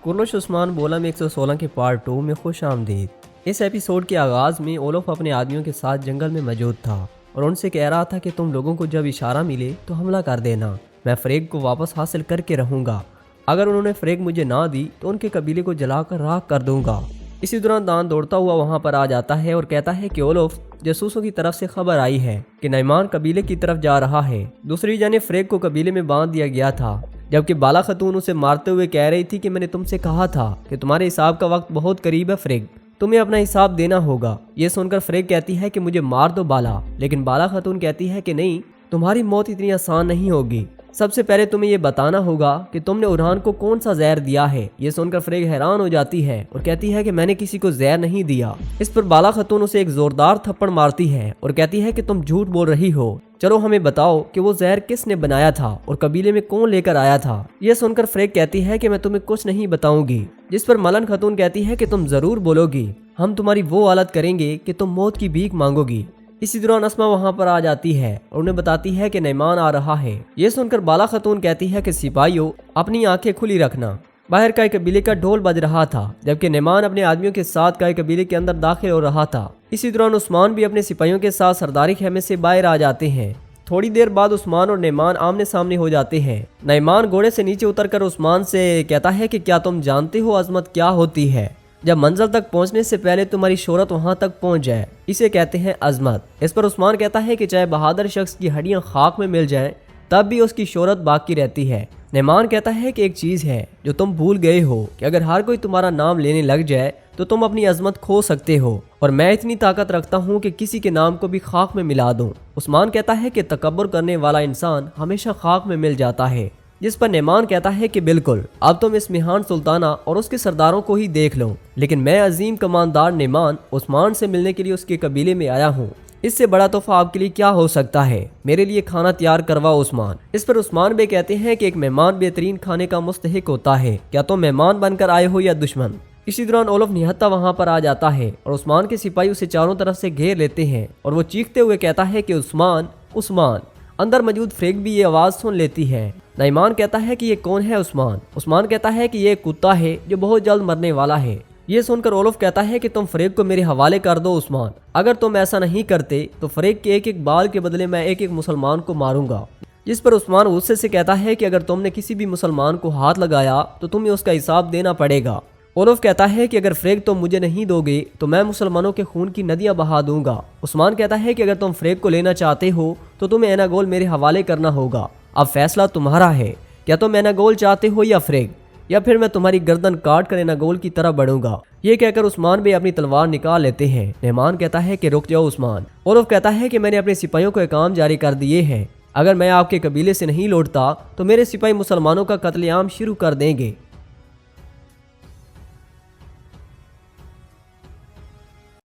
कुर्लुश उस्मान बोला में 116 के पार्ट 2 में खुश आमदीद। इस एपिसोड के आगाज़ में ओलोफ अपने आदमियों के साथ जंगल में मौजूद था और उनसे कह रहा था कि तुम लोगों को जब इशारा मिले तो हमला कर देना। मैं फ्रेग को वापस हासिल करके रहूँगा। अगर उन्होंने फ्रेग मुझे ना दी तो उनके कबीले को जलाकर राख कर दूंगा। इसी दौरान दान दौड़ता हुआ वहाँ पर आ जाता है और कहता है कि ओलोफ, जासूसों की तरफ से खबर आई है कि नईमान कबीले की तरफ जा रहा है। दूसरी जानिब फ्रेग को कबीले में बांध दिया गया था, जबकि बाला खतून उसे मारते हुए कह रही थी कि मैंने तुमसे कहा था कि तुम्हारे हिसाब का वक्त बहुत करीब है फ्रेग, तुम्हें अपना हिसाब देना होगा। ये सुनकर फ्रेग कहती है कि मुझे मार दो बाला, लेकिन बाला खतून कहती है कि नहीं, तुम्हारी मौत इतनी आसान नहीं होगी। सबसे पहले तुम्हें ये बताना होगा कि तुमने उरहान को कौन सा जहर दिया है। ये सुनकर फ्रेग हैरान हो जाती है और कहती है कि मैंने किसी को जहर नहीं दिया। इस पर बाला खतून उसे एक जोरदार थप्पड़ मारती है और कहती है कि तुम झूठ बोल रही हो। चलो हमें बताओ कि वो जहर किसने बनाया था और कबीले में कौन लेकर आया था। यह सुनकर फ्रेग कहती है कि मैं तुम्हें कुछ नहीं बताऊंगी। जिस पर मलन खतून कहती है कि तुम जरूर बोलोगी, हम तुम्हारी वो हालत करेंगे कि तुम मौत की भीख मांगोगी। इसी दौरान अस्मा वहां पर आ जाती है और उन्हें बताती है कि नईमान आ रहा है। ये सुनकर बाला खतून कहती है कि सिपाहियों, अपनी आंखें खुली रखना। बाहर का कबीले का ढोल बज रहा था, जबकि नईमान अपने आदमियों के साथ का कबीले के अंदर दाखिल हो रहा था। इसी दौरान उस्मान भी अपने सिपाहियों के साथ सरदारी खेमे से बाहर आ जाते हैं। थोड़ी देर बाद उस्मान और नईमान आमने सामने हो जाते हैं। नईमान घोड़े से नीचे उतरकर उस्मान से कहता है कि क्या तुम जानते हो अजमत क्या होती है? जब मंजिल तक पहुंचने से पहले तुम्हारी शोहरत वहां तक पहुंच जाए, इसे कहते हैं अजमत। इस पर उस्मान कहता है कि चाहे बहादुर शख्स की हड्डियां खाक में मिल जाएं, तब भी उसकी शोहरत बाकी रहती है। नईमान कहता है कि एक चीज है जो तुम भूल गए हो कि अगर हर कोई तुम्हारा नाम लेने लग जाए तो तुम अपनी अजमत खो सकते हो, और मैं इतनी ताकत रखता हूँ कि किसी के नाम को भी खाक में मिला दूं। उस्मान कहता है कि तकब्बुर करने वाला इंसान हमेशा खाक में मिल जाता है। जिस पर नईमान कहता है कि बिल्कुल, अब तुम इस मिहान सुल्ताना और उसके सरदारों को ही देख लो, लेकिन मैं अजीम कमांडर नईमान उस्मान से मिलने के लिए उसके कबीले में आया हूँ। इससे बड़ा तोहफा आपके लिए क्या हो सकता है? मेरे लिए खाना तैयार करवाओ उस्मान। इस पर उस्मान भी कहते हैं कि एक मेहमान बेहतरीन खाने का मुस्तहिक होता है, क्या तुम मेहमान बनकर आए हो या दुश्मन? इसी दौरान ओलोफ निहत्ता वहां पर आ जाता है और उस्मान के सिपाही उसे चारों तरफ से घेर लेते हैं और वो चीखते हुए कहता है कि उस्मान, उस्मान। अंदर मौजूद फ्रेग भी ये आवाज सुन लेती है। नईमान कहता है कि ये कौन है उस्मान? उस्मान कहता है कि ये एक कुत्ता है जो बहुत जल्द मरने वाला है। ये सुनकर ओलोफ कहता है कि तुम फ्रेग को मेरे हवाले कर दो उस्मान, अगर तुम ऐसा नहीं करते तो फ्रेग के एक एक बाल के बदले मैं एक एक मुसलमान को मारूंगा। जिस पर उस्मान गुस्से से कहता है कि अगर तुमने किसी भी मुसलमान को हाथ लगाया तो तुम्हें उसका हिसाब देना पड़ेगा। ओलोफ कहता है कि अगर फ्रेग तुम मुझे नहीं दोगे तो मैं मुसलमानों के खून की नदियां बहा दूंगा। उस्मान कहता है कि अगर तुम फ्रेग को लेना चाहते हो तो तुम्हें एनागोल मेरे हवाले करना होगा। अब फैसला तुम्हारा है, क्या तुम एनागोल चाहते हो या फ्रेग, या फिर मैं तुम्हारी गर्दन काट कर एनागोल की तरफ बढ़ूंगा। ये कहकर उस्मान भी अपनी तलवार निकाल लेते हैं। नईमान कहता है कि रुक जाओ उस्मान। ओलोफ कहता है कि मैंने अपने सिपाहियों को काम जारी कर दिए हैं, अगर मैं आपके कबीले से नहीं लौटता तो मेरे सिपाही मुसलमानों का कत्लेआम शुरू कर देंगे।